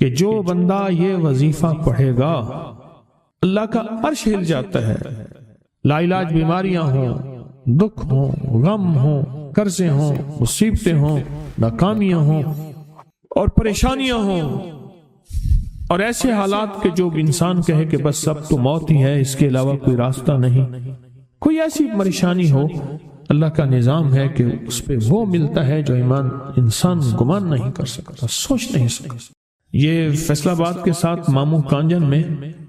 کہ جو بندہ یہ وظیفہ پڑھے گا اللہ کا عرش ہل جاتا ہے، لا علاج بیماریاں ہوں، دکھ ہوں، غم ہوں، قرضے ہوں، مصیبتیں ہوں، ناکامیاں ہوں اور پریشانیاں ہوں اور ایسے حالات کہ جو انسان کہے کہ بس سب تو موت ہی ہے، اس کے علاوہ کوئی راستہ نہیں، کوئی ایسی پریشانی ہو، اللہ کا نظام ہے کہ اس پہ وہ ملتا ہے جو انسان گمان نہیں کر سکتا، سوچ نہیں سکتا۔ یہ فیصل آباد کے ساتھ ماموں کانجن میں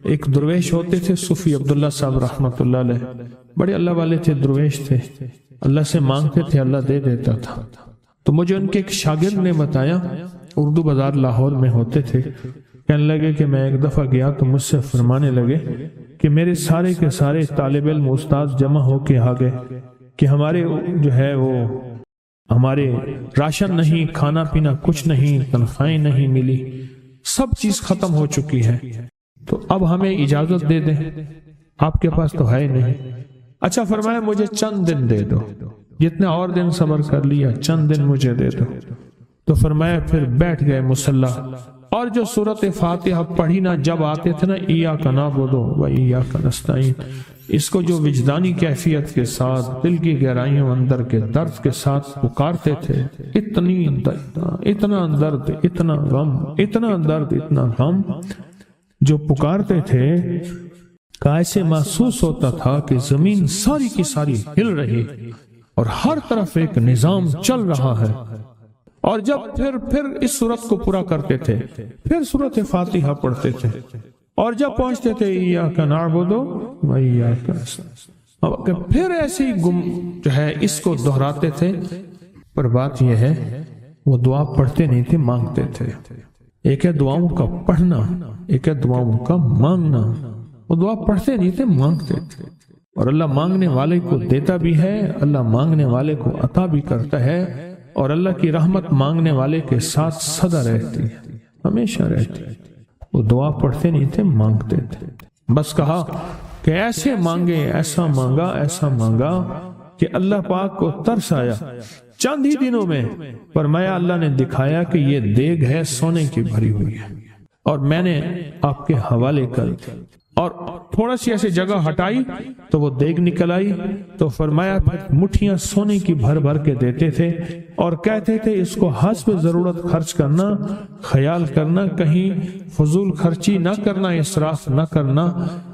ایک درویش ہوتے تھے، صوفی عبداللہ صاحب رحمۃ اللہ علیہ، بڑے اللہ والے تھے، درویش تھے، اللہ سے مانگتے تھے، اللہ دے دیتا تھا۔ تو مجھے ان کے ایک شاگرد نے بتایا، اردو بازار لاہور میں ہوتے تھے، کہنے لگے کہ میں ایک دفعہ گیا تو مجھ سے فرمانے لگے کہ میرے سارے کے سارے طالب علم استاد جمع ہو کے آ گئے کہ ہمارے جو ہے وہ ہمارے راشن نہیں، کھانا پینا کچھ نہیں، تنخواہیں نہیں ملی، سب چیز ختم ہو چکی ہے، تو اب ہمیں اجازت دے دیں، آپ کے پاس تو ہے نہیں۔ اچھا فرمایا مجھے چند دن دے دو، جتنے اور دن صبر کر لیا، چند دن مجھے دے دو۔ تو فرمایا پھر بیٹھ گئے مصلی اور جو سورۃ فاتحہ پڑھی نا جب آتے تھے نا، ایاک نعبد و ایاک نستعین، اس کو جو وجدانی کیفیت کے ساتھ دل کی گہرائیوں اندر کے درد کے ساتھ پکارتے تھے، اتنا درد، اتنا غم، اتنا درد، اتنا غم جو پکارتے تھے کہ ایسے محسوس ہوتا تھا کہ زمین ساری کی ساری ہل رہی اور ہر طرف ایک نظام چل رہا ہے۔ اور جب پھر اس صورت کو پورا کرتے تھے، پھر سورۃ فاتحہ پڑھتے تھے، اور جب پہنچتے تھے ایاک نعبد و ایاک نستعین، پھر ایسے ہی جو ہے اس کو دہراتے تھے۔ پر بات یہ ہے وہ دعا پڑھتے نہیں تھے، مانگتے تھے۔ ایک ہے دعاؤں کا پڑھنا، ایک ہے دعاؤں کا مانگنا۔ وہ دعا پڑھتے نہیں تھے، مانگتے تھے، اور اللہ مانگنے والے کو دیتا بھی ہے، اللہ مانگنے والے کو عطا بھی کرتا ہے، اور اللہ کی رحمت مانگنے والے کے ساتھ سدا رہتی ہے، ہمیشہ رہتی ہے۔ وہ دعا پڑھتے نہیں تھے، مانگتے تھے۔ بس کہا کہ ایسے مانگے، ایسا مانگا، ایسا مانگا کہ اللہ پاک کو ترس آیا۔ چند ہی دنوں میں فرمایا اللہ نے دکھایا کہ یہ دیگ ہے سونے کی بھری ہوئی ہے، اور میں نے آپ کے حوالے کر دی، اور تھوڑا سی ایسے جگہ ہٹائی تو وہ دیگ نکل آئی۔ تو فرمایا پھر مٹھیاں سونے کی بھر بھر کے دیتے تھے اور کہتے تھے اس کو حسب ضرورت خرچ کرنا، خیال کرنا، کہیں فضول خرچی نہ کرنا، اسراف نہ کرنا،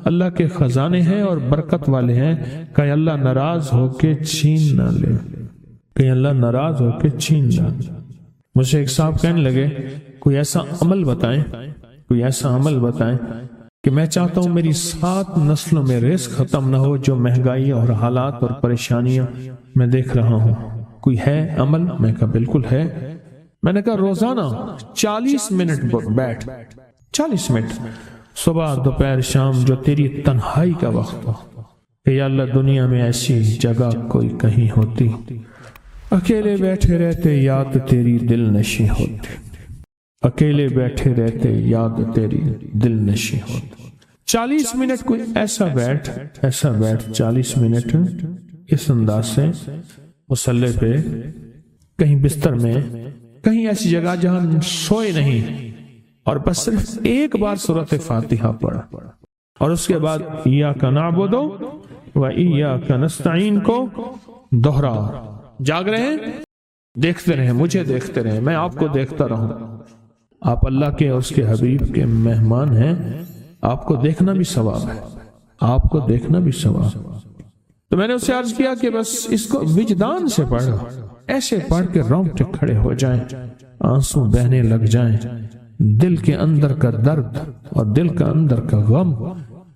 اللہ کے خزانے ہیں اور برکت والے ہیں، کہ اللہ ناراض ہو کے چھین نہ لے، کہ اللہ ناراض ہو کے چھین نہ لے۔ مجھے ایک صاحب کہنے لگے کوئی ایسا عمل بتائیں، کوئی ایسا عمل بتائیں کہ میں چاہتا ہوں میری 7 نسلوں میں رزق ختم نہ ہو، جو مہنگائی اور حالات اور پریشانیاں میں دیکھ رہا ہوں، کوئی ہے عمل؟ میں کہا بالکل ہے۔ میں نے کہا روزانہ 40 منٹ بیٹھ، 40 منٹ صبح دوپہر شام، جو تیری تنہائی کا وقت ہو، کہ یا اللہ دنیا میں ایسی جگہ کوئی کہیں ہوتی، اکیلے بیٹھے رہتے یاد تیری دل نشی ہوتی، اکیلے بیٹھے رہتے یاد تیری دل نشی ہوتی۔ 40 منٹ کوئی ایسا بیٹھ 40 منٹ اس انداز سے مصلی پہ، کہیں بستر میں، کہیں ایسی جگہ جہاں سوئے نہیں، اور بس صرف ایک بار سورۃ فاتحہ پڑھا، اور اس کے بعد ایاک نعبد و ایاک نستعین کو دوہرا۔ جاگ رہے ہیں، دیکھتے رہیں، مجھے دیکھتے رہیں، میں آپ کو دیکھتا رہوں۔ آپ اللہ کے اور اس کے حبیب کے مہمان ہیں، آپ کو دیکھنا بھی ثواب ہے، آپ کو دیکھنا بھی ثواب۔ تو میں نے اسے عرض کیا کہ بس اس کو وجدان سے پڑھو، ایسے پڑھ کے رونگٹے کھڑے ہو جائیں، آنسو بہنے لگ جائیں، دل کے اندر کا درد اور دل کا اندر کا غم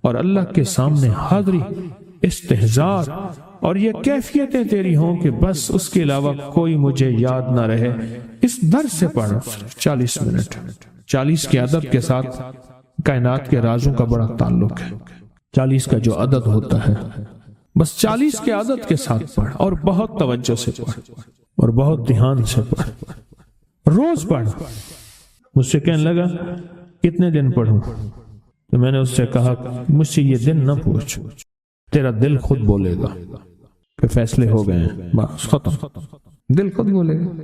اور اللہ کے سامنے حاضری، استحضار، اور یہ کیفیتیں تیری ہوں کہ بس اس کے علاوہ کوئی مجھے یاد نہ رہے۔ اس درد سے پڑھ 40 منٹ۔ 40 کے عدد کے ساتھ کائنات کے رازوں کا بڑا تعلق ہے۔ 40 کا جو عدد ہوتا ہے، بس 40 کے عدد کے ساتھ پڑھ، اور بہت توجہ سے پڑھ، اور بہت دھیان سے پڑھ، روز پڑھ۔ مجھ سے کہنے لگا کتنے دن پڑھوں؟ تو میں نے اس سے کہا مجھ سے یہ دن نہ پوچھ، تیرا دل خود بولے گا کہ فیصلے ہو گئے ہیں، بس ختم، دل خود بولے گا۔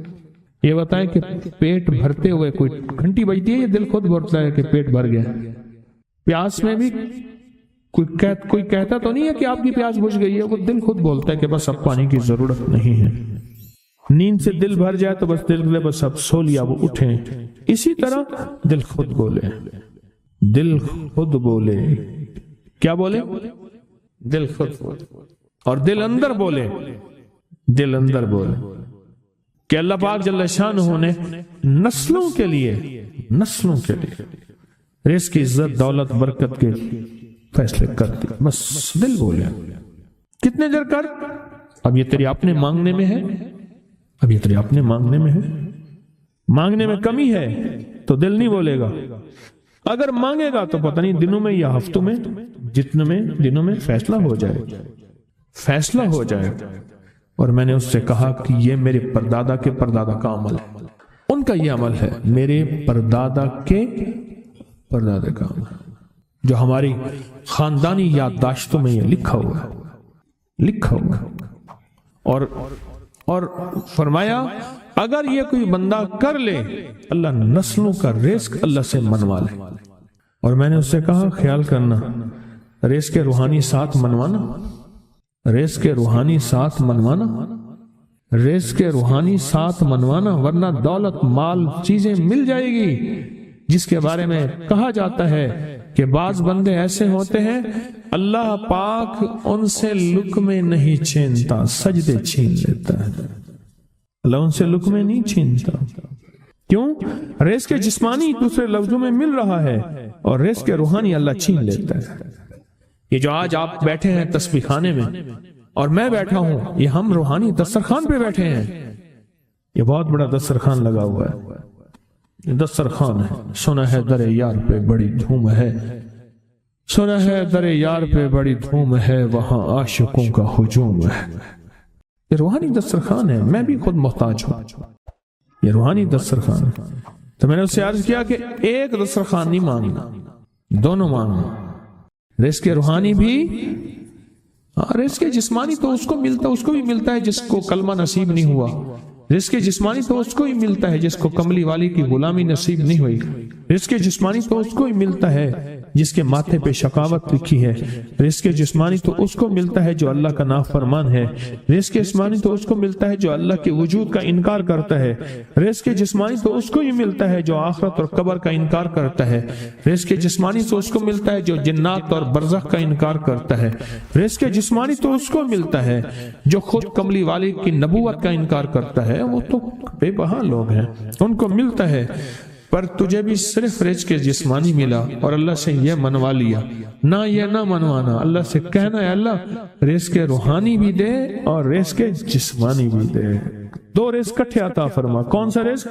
یہ بتائیں کہ پیٹ بھرتے ہوئے کوئی گھنٹی بجتی ہے یا دل خود بولتا ہے کہ پیٹ بھر گیا؟ پیاس میں بھی کوئی کہتا تو نہیں ہے کہ آپ کی پیاس بجھ گئی ہے، وہ دل خود بولتا ہے کہ بس اب پانی کی ضرورت نہیں ہے۔ نیند سے دل بھر جائے تو بس دل بس اب سو لیا، وہ اٹھیں۔ اسی طرح دل خود بولے، دل خود بولے، کیا بولے؟ دل خود بولے، اور دل اندر بولے، دل اندر بولے کہ اللہ پاک جل شانہ نے نسلوں کے لیے رزق کی عزت، دولت، برکت کے فیصلے کر دی، بس دل بولے۔ کتنے دیر کر؟ اب یہ تیری اپنے مانگنے میں ہے، اب یہ تیری اپنے مانگنے میں ہے۔ مانگنے میں کمی ہے تو دل نہیں بولے گا، اگر مانگے گا تو پتہ نہیں دنوں میں یا ہفتوں میں، جتنے میں دنوں میں فیصلہ ہو جائے۔ اور میں نے اس سے کہا کہ یہ میرے پردادا کے پردادا کا عمل ہے، ان کا یہ عمل ہے، میرے پردادا کے پردادا کا عمل، جو ہماری خاندانی یادداشتوں میں یہ لکھا ہوا اور فرمایا اگر یہ کوئی بندہ کر لے اللہ نسلوں کا رزق اللہ سے منوا لے۔ اور میں نے اس سے کہا خیال کرنا، رزق کے روحانی ساتھ منوانا، رزق کے روحانی ساتھ منوانا، رزق کے روحانی ساتھ منوانا، ورنہ دولت، مال، چیزیں مل جائے گی جس کے بارے میں کہا جاتا ہے کہ بعض بندے ایسے ہوتے ہیں اللہ پاک ان سے لقمے نہیں چھینتا، سجدے چھین لیتا ہے۔ اللہ ان سے لقمے نہیں چھینتا، کیوں؟ رزق جسمانی دوسرے لفظوں میں مل رہا ہے اور رزق روحانی اللہ چھین لیتا ہے۔ یہ جو آج آپ بیٹھے ہیں تسبیح خانے میں اور میں بیٹھا ہوں، یہ ہم روحانی دسترخوان پہ بیٹھے ہیں۔ یہ بہت بڑا دسترخوان لگا ہوا ہے، دسترخوان ہے۔ سنا ہے در یار پہ بڑی دھوم ہے، سنا ہے در یار پہ بڑی دھوم ہے، وہاں عاشقوں کا ہجوم ہے۔ یہ روحانی دسترخوان ہے، میں بھی خود محتاج ہوں، یہ روحانی دسترخوان ہے۔ تو میں نے اس سے عرض کیا کہ ایک دسترخوان نہیں مانگنا، دونوں مانگنا، رزق روحانی بھی، رزق جسمانی تو اس کو بھی ملتا ہے جس کو کلمہ نصیب نہیں ہوا، رزق جسمانی تو اس کو ہی ملتا ہے جس کو کملی والی کی غلامی نصیب نہیں ہوئی، رزق جسمانی تو اس کو ہی ملتا ہے جس کے ماتھے پہ شقاوت لکھی ہے، رزق جسمانی تو اس کو ملتا ہے جو اللہ کا نافرمان ہے، رزق جسمانی تو اس کو ملتا ہے جو اللہ کے وجود کا انکار کرتا ہے، رزق جسمانی تو اس کو ہی ملتا ہے جو آخرت اور قبر کا انکار کرتا ہے، رزق جسمانی تو اس کو ملتا ہے جو جنات اور برزخ کا انکار کرتا ہے، رزق جسمانی تو اس کو ملتا ہے جو خود کملی والی کی نبوت کا انکار کرتا ہے، وہ تو بے بہا لوگ ہیں، ان کو ملتا ہے۔ پر تجھے بھی صرف رزق جسمانی ملا اور اللہ سے یہ منوا لیا، نہ یہ نہ منوانا، اللہ سے کہنا ہے اللہ رزق روحانی بھی دے اور رزق جسمانی بھی دے، دو رزق کٹھے عطا فرما۔ کون سا رزق؟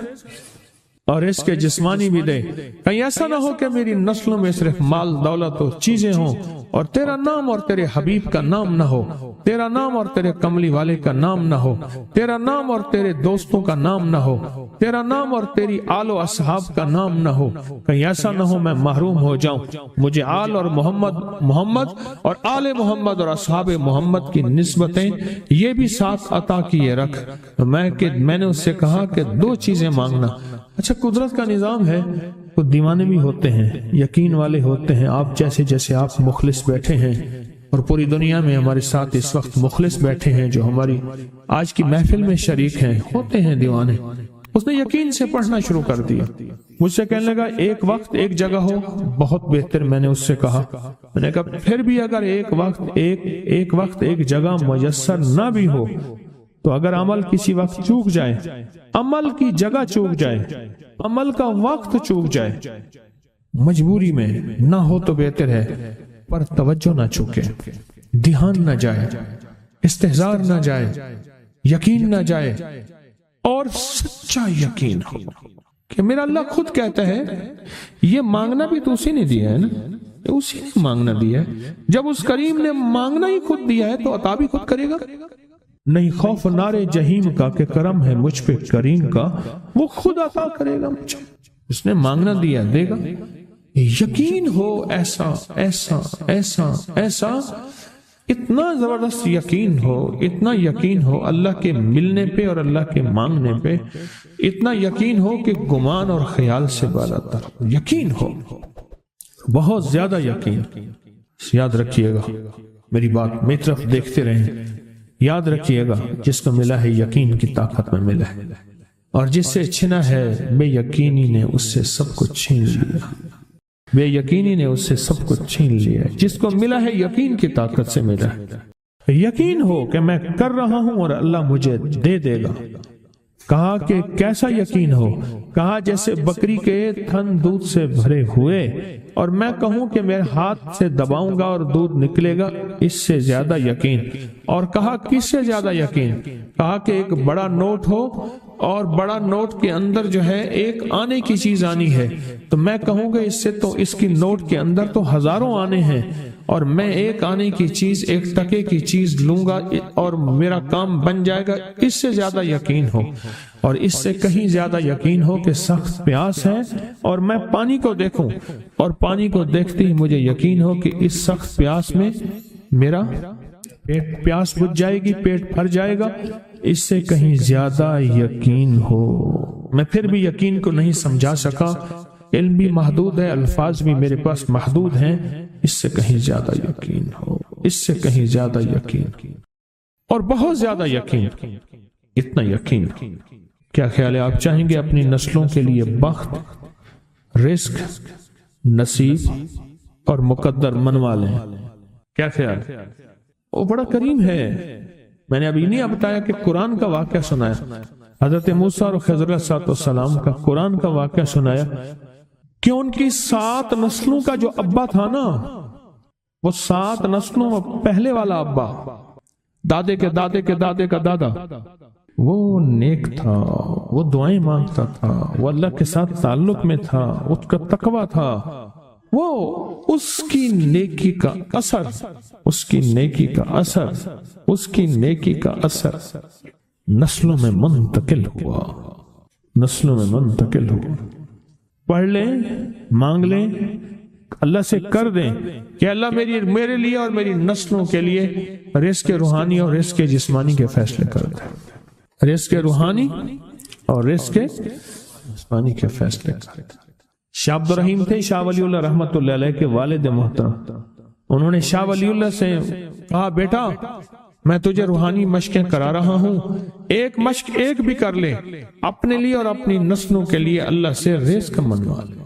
اور رزق جسمانی بھی دے۔ کہیں ایسا نہ ہو کہ میری نسلوں میں صرف مال، دولت و چیزیں ہوں اور تیرا نام اور تیرے حبیب کا نام نہ ہو، تیرا نام اور تیرے کملی والے کا نام نہ ہو، تیرا نام اور تیرے دوستوں کا نام نہ ہو، تیرا نام اور تیری آل و اصحاب کا نام نہ ہو۔ کہیں ایسا نہ ہو میں محروم ہو جاؤں، مجھے آل اور محمد اور آل محمد اور اصحاب محمد کی نسبتیں یہ بھی ساتھ عطا کیے رکھ۔ میں نے اس سے کہا کہ دو چیزیں مانگنا۔ اچھا قدرت کا نظام ہے، کچھ دیوانے بھی ہوتے ہیں، یقین والے ہوتے ہیں، آپ جیسے آپ مخلص بیٹھے ہیں اور پوری دنیا میں ہمارے ساتھ اس وقت مخلص بیٹھے ہیں جو ہماری آج کی محفل میں شریک ہیں، ہوتے ہیں دیوانے۔ اس نے یقین سے پڑھنا شروع کر دیا، مجھ سے کہنے لگا ایک وقت ایک جگہ ہو بہت بہتر۔ میں نے اس سے کہا، میں نے کہا پھر بھی اگر ایک وقت ایک جگہ میسر نہ بھی ہو تو اگر عمل کسی وقت چوک جائے، عمل کی جگہ چوک جائے، عمل کا وقت چوک جائے، مجبوری میں نہ ہو تو بہتر ہے، پر توجہ نہ چوکے، دھیان نہ جائے، استحضار نہ جائے، یقین نہ جائے، اور سچا یقین ہو کہ میرا اللہ خود کہتا ہے یہ مانگنا بھی تو اسی نے دیا ہے نا، اسی نے مانگنا دیا ہے۔ جب اس کریم نے مانگنا ہی خود دیا ہے تو عطا بھی خود کرے گا۔ نہیں خوف نارے جہیم کا کہ کرم ہے مجھ پہ کریم کا، وہ خود عطا کرے گا مجھے، اس نے مانگنا دیا دے گا۔ یقین ہو ایسا ایسا ایسا ایسا اتنا زبردست یقین ہو، اتنا یقین ہو اللہ کے ملنے پہ اور اللہ کے مانگنے پہ، اتنا یقین ہو کہ گمان اور خیال سے بالا تر یقین ہو، بہت زیادہ یقین۔ یاد رکھیے گا میری بات، میری طرف دیکھتے رہیں، یاد رکھیے گا جس کو ملا ہے یقین کی طاقت میں ملا ہے، اور جس سے چھنا ہے بے یقینی نے اس سے سب کچھ چھین لیا، بے یقینی نے اس سے سب کچھ چھین لیا۔ جس کو ملا ہے یقین کی طاقت سے ملا ہے، یقین ہو کہ میں کر رہا ہوں اور اللہ مجھے دے دے گا۔ کہا کہ کیسا یقین ہو؟ کہا جیسے بکری کے تھن دودھ سے بھرے ہوئے اور میں کہوں کہ میرے ہاتھ سے دباؤں گا اور دودھ نکلے گا، اس سے زیادہ یقین۔ اور کہا کس سے زیادہ یقین؟ کہا کہ ایک بڑا نوٹ ہو اور بڑا نوٹ کے اندر جو ہے ایک آنے کی چیز آنی ہے، تو میں کہوں گا اس سے تو اس کی نوٹ کے اندر تو ہزاروں آنے ہیں، اور میں ایک آنے کی چیز، ایک ٹکے کی چیز لوں گا اور میرا کام بن جائے گا۔ اس سے زیادہ یقین ہو، اور اس سے کہیں زیادہ یقین ہو کہ سخت پیاس ہے اور میں پانی کو دیکھوں، اور پانی کو دیکھتے ہی مجھے یقین ہو کہ اس سخت پیاس میں میرا پیاس بجھ جائے گی، پیٹ بھر جائے گا۔ اس سے کہیں زیادہ یقین ہو۔ میں پھر بھی یقین کو نہیں سمجھا سکا، علم بھی محدود ہے، الفاظ بھی میرے پاس محدود ہیں۔ اس سے کہیں زیادہ یقین ہو، اس سے کہیں زیادہ یقین، اور بہت زیادہ یقین، اتنا یقین۔ کیا خیال ہے؟ آپ چاہیں گے اپنی نسلوں کے لیے بخت، رزق، نصیب اور مقدر منوا لیں؟ کیا خیال؟ وہ بڑا کریم ہے۔ میں نے ابھی نہیں بتایا کہ قرآن کا واقعہ سنایا، حضرت موسیٰ اور خضر علیہ السلام کا قرآن کا واقعہ سنایا کہ ان کی 7 نسلوں کا جو ابا تھا نا، وہ 7 نسلوں میں پہلے والا ابا، دادے کے دادے کے دادے کا دادا، وہ نیک تھا، وہ دعائیں مانگتا تھا، وہ اللہ کے ساتھ تعلق میں تھا، اس کا تقوی تھا، وہ اس کی نیکی کا اثر، اس کی نیکی کا اثر، اس کی نیکی کا اثر نسلوں میں منتقل ہوا، نسلوں میں منتقل ہوا۔ پڑھ لیں، مانگ لیں، اللہ سے کر دیں کہ اللہ میرے لیے اور میری نسلوں کے لیے رزق روحانی اور رزق جسمانی کے فیصلے کر دیں، رزق روحانی اور رزق جسمانی کے فیصلے کر دیں۔ شاہ عبد الرحیم تھے شاہ ولی اللہ رحمت اللہ علیہ کے والد محترم۔ انہوں نے شاہ ولی اللہ سے کہا بیٹا میں تجھے روحانی مشقیں کرا رہا ہوں، ایک مشق ایک بھی کر لے، اپنے لیے اور اپنی نسلوں کے لیے اللہ سے رزق منوا لے،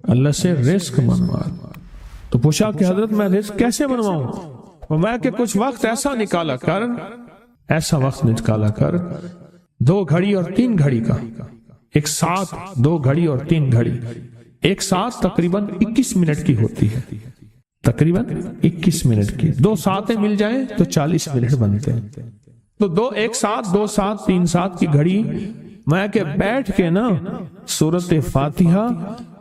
اللہ سے رزق منوا لے۔ تو پوچھا کہ حضرت میں رزق کیسے منواؤں؟ فرمایا کہ کچھ وقت ایسا نکالا کر، ایسا وقت نکالا کر 2 گھڑی اور 3 گھڑی کا، ایک ساتھ 2 گھڑی اور 3 گھڑی، ایک ساتھ تقریباً 21 منٹ کی ہوتی ہے، تقریباً 21 منٹ کی، 2 ساتیں مل جائیں تو 40 منٹ بنتے ہیں، تو ایک ساتھ 2 ساتھ 3 ساتھ کی گھڑی میں کہ بیٹھ کے نا سورۃ فاتحہ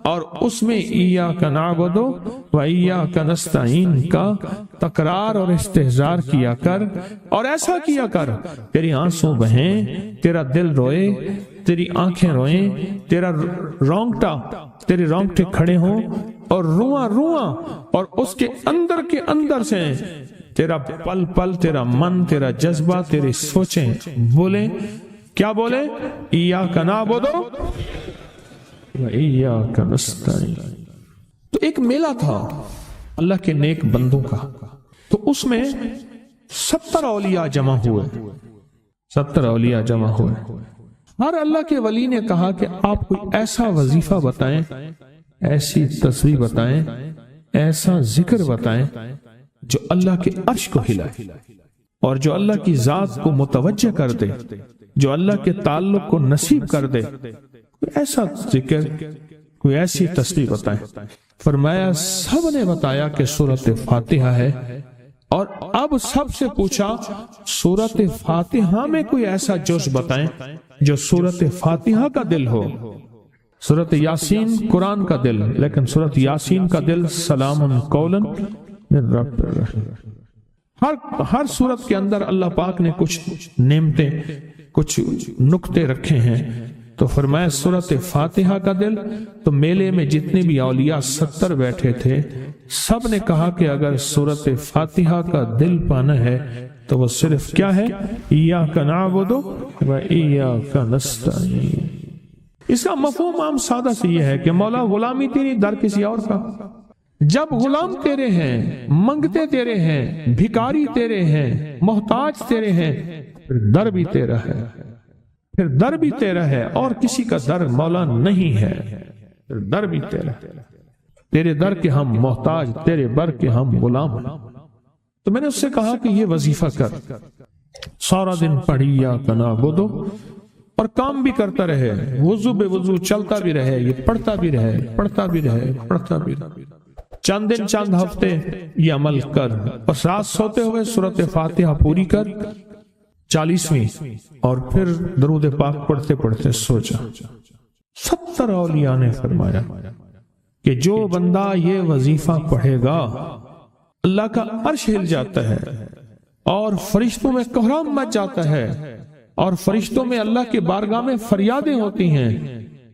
اور اس میں ایاک نعبد و ایاک نستعین کا تکرار اور استحضار کیا کر، اور ایسا کیا کر تیری آنسوں بہیں، تیرا دل روئے، تیری آنکھیں روئیں، تیرے رونگٹے کھڑے ہوں اور رواں رواں، اور اس کے اندر سے تیرا پل پل، تیرا من، تیرا جذبہ، تیری سوچیں بولیں، کیا بولیں؟ ایاک نعبد و ایاک نستعین۔ تو ایک میلہ تھا اللہ کے نیک بندوں کا، تو اس میں 70 اولیاء جمع ہوئے، 70 اولیاء جمع ہوئے۔ ہر اللہ کے ولی نے کہا کہ آپ کوئی ایسا وظیفہ بتائیں، ایسی تسبیح بتائیں، ایسا ذکر بتائیں جو اللہ کے عرش کو ہلائے اور جو اللہ کی ذات کو متوجہ کر دے، جو اللہ کے تعلق کو نصیب کر دے، کوئی ایسا ذکر، کوئی ایسی تسبیح بتائیں۔ فرمایا سب نے بتایا کہ سورۃ فاتحہ ہے، اور اب سب سے پوچھا سورۃ فاتحہ میں کوئی ایسا جز بتائیں جو سورۃ فاتحہ کا دل ہو۔ سورۃ یاسین قرآن کا دل، لیکن سورۃ یاسین کا دل سلام قولا من رب الرحیم۔ ہر سورت کے اندر اللہ پاک نے کچھ نعمتیں، کچھ نقطے رکھے ہیں، تو فرمایا سورۃ فاتحہ کا دل۔ تو میلے میں جتنے بھی اولیاء 70 بیٹھے تھے، سب نے کہا کہ اگر سورۃ فاتحہ کا دل پانا ہے تو وہ صرف کیا ہے؟ ایاک نعبد و ایاک نستعین۔ اس کا مفہوم عام سادہ سے یہ ہے کہ مولا غلامی تیری، در کسی اور کا۔ جب غلام تیرے ہیں، منگتے تیرے ہیں، بھکاری تیرے ہیں، محتاج تیرے ہیں، پھر در بھی تیرا ہے، پھر در بھی تیرا ہے، اور کسی کا در مولا نہیں ہے، پھر در بھی تیرا ہے۔ تیرے در کے ہم محتاج، تیرے بر کے ہم غلام ہیں۔ تو میں نے اس سے کہا کہ یہ وظیفہ کر، سارا دن پڑھی ایاک نعبد، اور کام بھی کرتا رہے، وضو بے وضو چلتا بھی رہے، یہ پڑھتا بھی رہے، پڑھتا بھی رہے، پڑھتا بھی رہے، چند دن چند ہفتے یہ عمل کر، اور رات سوتے ہوئے سورۃ فاتحہ پوری کر 40ویں، اور پھر درود پاک پڑھتے پڑھتے سو جا۔ 70 اولیاء نے فرمایا کہ جو بندہ یہ وظیفہ پڑھے گا اللہ کا عرش ہل جاتا ہے، اور فرشتوں میں کوہرام مچ جاتا ہے، اور فرشتوں میں اللہ کے بارگاہ میں فریادیں ہوتی ہیں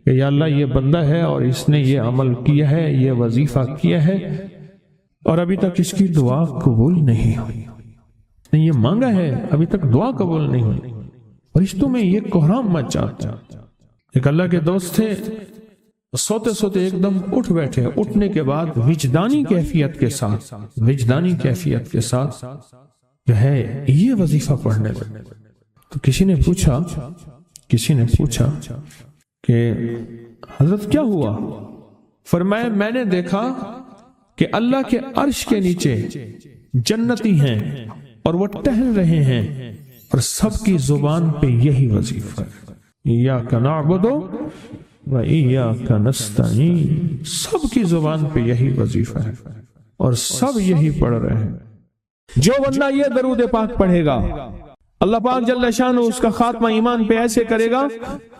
کہ یا اللہ یہ بندہ ہے اور اس نے یہ عمل کیا ہے، یہ وظیفہ کیا ہے، اور ابھی تک اس کی دعا قبول نہیں ہوئی، یہ مانگا ہے ابھی تک دعا قبول نہیں ہوئی، فرشتوں میں یہ کوہرام مچ جاتا ہے۔ ایک اللہ کے دوست تھے، سوتے سوتے ایک دم اٹھ بیٹھے، اٹھنے کے بعد وجدانی کیفیت کے ساتھ جو ہے یہ وظیفہ پڑھنے لگے۔ تو کسی نے پوچھا کہ حضرت کیا ہوا؟ فرمایا میں نے دیکھا کہ اللہ کے عرش کے نیچے جنتی ہیں اور وہ ٹہل رہے ہیں، اور سب کی زبان پہ یہی وظیفہ ہے، ایاک نعبد و ایاک نستعین، سب کی زبان پہ یہی وظیفہ ہے، اور سب یہی پڑھ رہے ہیں۔ جو بندہ یہ درود پاک پڑھے گا اللہ پاک جل شانہ اس کا خاتمہ ایمان پہ ایسے کرے گا،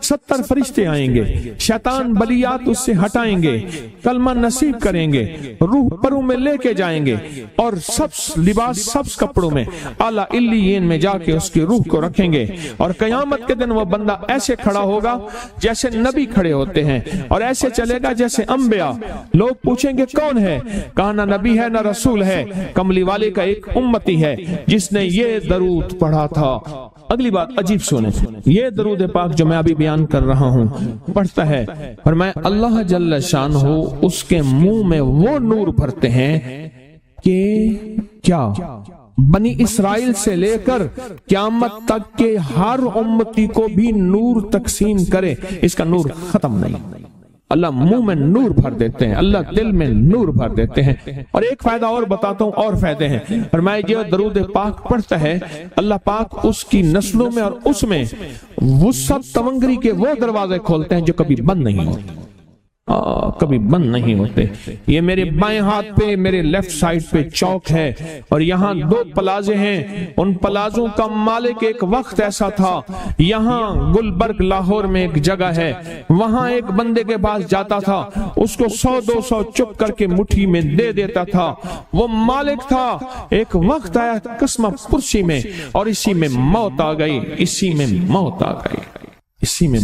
70 فرشتے آئیں گے، شیطان بلیات اس سے ہٹائیں گے، کلمہ نصیب کریں گے، روح پروں میں لے کے جائیں گے، اور سبز کپڑوں میں اعلیٰ علیین میں جا کے اس کی روح کو رکھیں گے، اور قیامت کے دن وہ بندہ ایسے کھڑا ہوگا جیسے نبی کھڑے ہوتے ہیں، اور ایسے چلے گا جیسے انبیاء۔ لوگ پوچھیں گے کون ہے؟ کہا نہ نبی ہے نہ رسول ہے، کملی والے کا ایک امتی ہے جس نے یہ درود پڑھا تھا۔ اگلی بات عجیب سنیں، یہ درود پاک جو میں ابھی بیان کر رہا ہوں پڑھتا ہے، اور میں اللہ جل شانہ اس کے منہ میں وہ نور بھرتے ہیں کہ کیا بنی اسرائیل سے لے کر قیامت تک کے ہر امتی کو بھی نور تقسیم کرے، اس کا نور ختم نہیں۔ اللہ منہ میں نور بھر دیتے ہیں، اللہ دل میں نور بھر دیتے ہیں۔ اور ایک فائدہ اور بتاتا ہوں، اور فائدے ہیں۔ فرمائے جو درود پاک پڑھتا ہے اللہ پاک اس کی نسلوں میں اور اس میں وسعت تونگری کے وہ دروازے کھولتے ہیں جو کبھی بند نہیں ہوتے، کبھی بند نہیں ہوتے۔ یہ میرے بائیں ہاتھ پہ، میرے لیفٹ سائڈ پہ چوک ہے، اور یہاں 2 پلازے ہیں۔ ان پلازوں کا مالک ایک وقت ایسا تھا، یہاں گلبرگ لاہور میں ایک جگہ ہے، وہاں ایک بندے کے پاس جاتا تھا، اس کو 100-200 چپ کر کے مٹھی میں دے دیتا تھا۔ وہ مالک تھا، ایک وقت آیا قسمہ پرسی میں، اور اسی میں موت آ گئی، اسی میں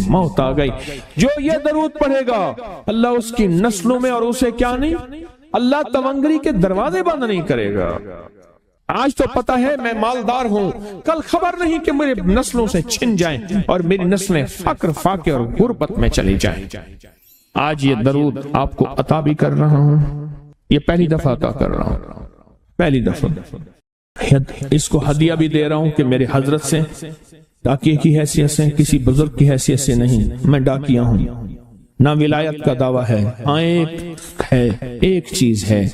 موت آ گئی۔ جو یہ درود پڑھے گا اللہ اس کی نسلوں میں اور اسے کیا نہیں، اللہ تونگری کے دروازے بند نہیں کرے گا۔ آج تو پتہ ہے میں مالدار ہوں، کل خبر نہیں کہ میرے نسلوں سے چھن جائیں اور میری نسلیں فقر فاقے اور غربت میں چلی جائیں۔ آج یہ درود آپ کو عطا بھی کر رہا ہوں، یہ پہلی دفعہ عطا کر رہا ہوں، پہلی دفعہ۔ اس کو ہدیہ بھی دے رہا ہوں کہ میرے حضرت سے، ڈاکیے کی حیثیت سے، کسی بزرگ کی حیثیت سے نہیں، میں ڈاکیہ ہوں، نہ ولایت کا دعویٰ ہے، ایک چیز ہے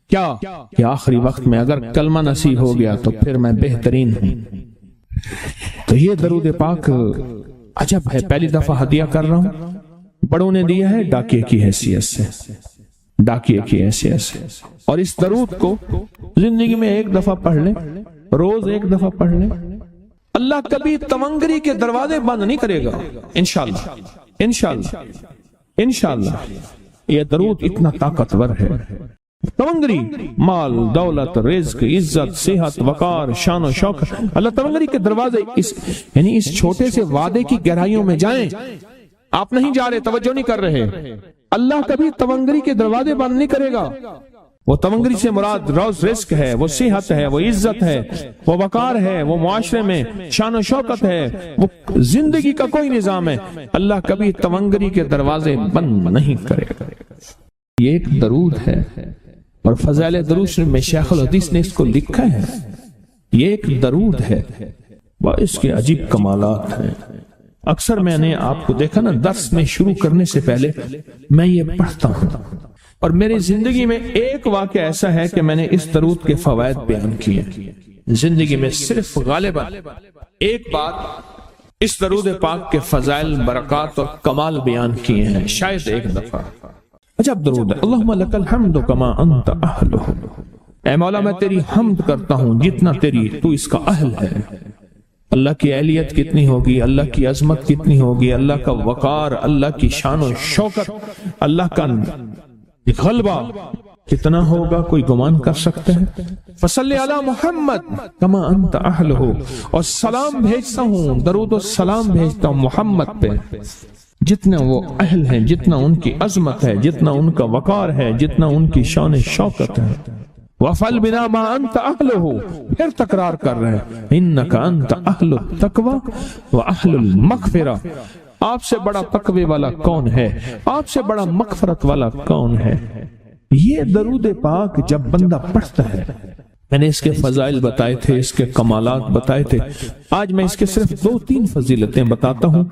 کیا کہ آخری وقت میں اگر کلمہ نصیب ہو گیا تو پھر میں بہترین ہوں۔ تو یہ درود پاک عجب ہے، پہلی دفعہ ہدیہ کر رہا ہوں، بڑوں نے دیا ہے ڈاکیے کی حیثیت سے، اور اس درود کو زندگی میں ایک دفعہ پڑھ لیں، روز ایک دفعہ پڑھ لیں، اللہ کبھی تونگری کے دروازے بند نہیں کرے گا انشاءاللہ۔ یہ درود اتنا طاقتور ہے، تونگری مال دولت رزق عزت صحت وقار شان و شوکت، اللہ تونگری کے دروازے یعنی اس چھوٹے سے وعدے کی گہرائیوں میں جائیں۔ آپ نہیں جا رہے، توجہ نہیں کر رہے، اللہ کبھی تونگری کے دروازے بند نہیں کرے گا۔ وہ تونگری سے مراد روز رزق ہے، وہ صحت ہے، وہ عزت ہے، وہ وقار ہے، وہ معاشرے میں شان و شوکت ہے، وہ زندگی کا کوئی نظام ہے۔ اللہ کبھی تونگری کے دروازے بند نہیں کرے گا۔ یہ ایک درود ہے، اور فضائل درود شریف میں شیخ الحدیث نے اس کو لکھا ہے۔ یہ ایک درود ہے، وہ اس کے عجیب کمالات ہیں۔ اکثر میں نے آپ کو دیکھا نا، درس میں شروع کرنے سے پہلے میں یہ پڑھتا ہوں، اور میری زندگی میں ایک واقعہ ایسا ہے کہ میں نے اس درود کے فوائد بیان کیے۔ زندگی میں صرف غالباً ایک بار اس درود پاک کے فضائل، برکات اور کمال بیان کیے ہیں، شاید ایک دفعہ۔ عجب درود ہے۔ اللہم لک الحمد کما انت اہلہ، اے مولا میں تیری حمد کرتا ہوں جتنا تو اس کا اہل ہے۔ اللہ کی اہلیت کتنی ہوگی، اللہ کی عظمت کتنی ہوگی، اللہ کا وقار، اللہ کی شان و شوکت، اللہ کا غلبہ کتنا ہوگا، کوئی گمان کر سکتا ہے؟ فصلی علی محمد کما انت اہلہ، اور سلام بھیجتا ہوں، درود و سلام بھیجتا ہوں محمد پہ جتنا وہ اہل ہیں، جتنا ان کی عظمت ہے، جتنا ان کا وقار ہے، جتنا ان کی شان شوکت ہے۔ وَفَعَلْ بِنَا مَا أَنْتَ أَهْلُهُ، پھر تکرار کر رہے ہیں، إِنَّكَ أَنْتَ أَهْلُ التَّقْوَى وَأَهْلُ الْمَغْفِرَةِ، آپ سے بڑا تقوی والا کون ہے، آپ سے بڑا مغفرت والا کون ہے۔ یہ درود پاک جب بندہ پڑھتا ہے، میں نے اس کے فضائل بتائے تھے، اس کے کمالات بتائے تھے، آج میں اس کے صرف 2-3 فضیلتیں بتاتا ہوں،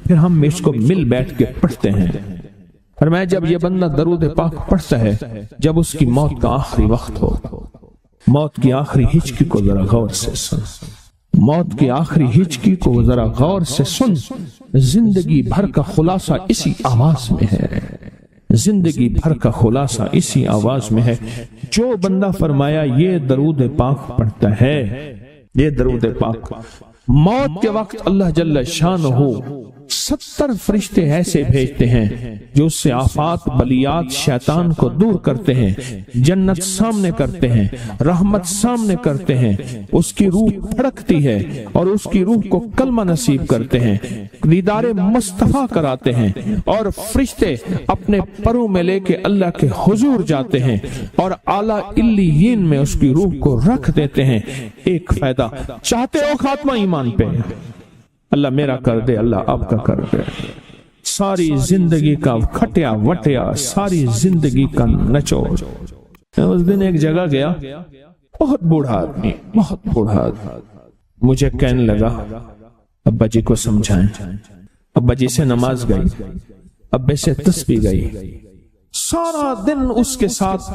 پھر ہم اس کو مل بیٹھ کے پڑھتے ہیں۔ فرمایا جب یہ بندہ درود پاک پڑھتا ہے، جب اس کی موت کا آخری وقت ہو، موت کی آخری ہچکی کو ذرا غور سے سن، موت کی آخری ہچکی کو ذرا غور سے سن، زندگی بھر کا خلاصہ اسی آواز میں ہے، زندگی بھر کا خلاصہ اسی آواز میں ہے۔ جو بندہ فرمایا یہ درود پاک پڑھتا ہے، یہ درود پاک، موت کے وقت اللہ جل شانہ 70 فرشتے ایسے بھیجتے ہیں جو اس سے آفات، بلیات، شیطان کو دور کرتے ہیں، جنت سامنے کرتے ہیں، رحمت سامنے کرتے ہیں، اس کی روح پھڑکتی ہے اور اس کی روح کو کلمہ نصیب کرتے ہیں، دیدار مصطفیٰ کراتے ہیں، اور فرشتے اپنے پروں میں لے کے اللہ کے حضور جاتے ہیں اور اعلیٰ علیین میں اس کی روح کو رکھ دیتے ہیں۔ ایک فائدہ چاہتے ہو خاتمہ ایمان پہ، اللہ میرا کر دے، اللہ آپ کا کر دے، ساری زندگی کا کھٹیا وٹیا، ساری زندگی کا نچوڑ۔ میں اس دن ایک جگہ گیا، بہت بوڑھا آدمی، بہت بوڑھا آدمی، مجھے کہنے لگا ابا جی کو سمجھائیں۔ ابا جی سے نماز گئی، ابے سے تسبیح گئی، سارا دن اس کے ساتھ،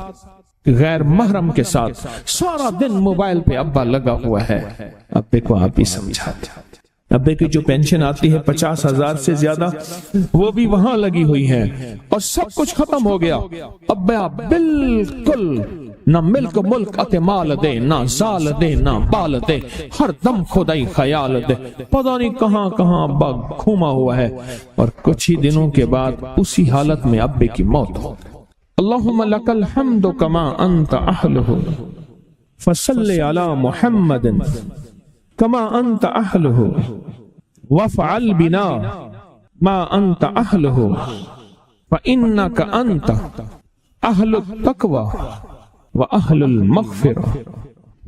غیر محرم کے ساتھ، سارا دن موبائل پہ ابا لگا ہوا ہے۔ ابے کو آپ ہی سمجھاتے، ابے کی جو پینشن آتی ہے 50,000 سے زیادہ، وہ بھی وہاں لگی ہوئی ہے، اور سب کچھ ختم ہو گیا۔ ابا بالکل نہ ملک ملک اتے مال دے، نہ زال دے، نہ بال دے، ہر دم خدائی خیال دے، پتہ نہیں کہاں کہاں ابا گھوما ہوا ہے، اور کچھ ہی دنوں کے بعد اسی حالت میں ابے کی موت ہو۔ اللہم لک الحمد کما انت اہلہ فصلی علی محمد کما انت اہلہ وفعل بنا ما انت اہلہ فانک انت اہل التقوی واہل المغفرہ۔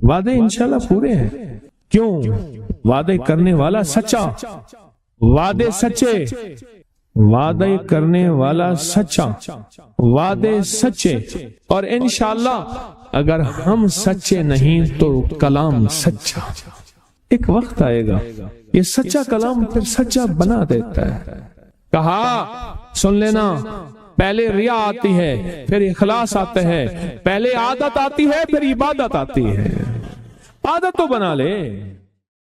وعدے انشاءاللہ پورے ہیں، کیوں؟ وعدے کرنے والا سچا، وعدے سچے، وعدے کرنے والا سچا، وعدے سچے، اور انشاءاللہ اگر ہم سچے نہیں تو کلام سچا۔ ایک وقت آئے گا یہ سچا کلام پھر سچا بنا دیتا ہے۔ کہا سن لینا، پہلے ریا آتی ہے، پھر اخلاص آتا ہے، پہلے عادت آتی ہے، پھر عبادت آتی ہے۔ عادت تو بنا لے،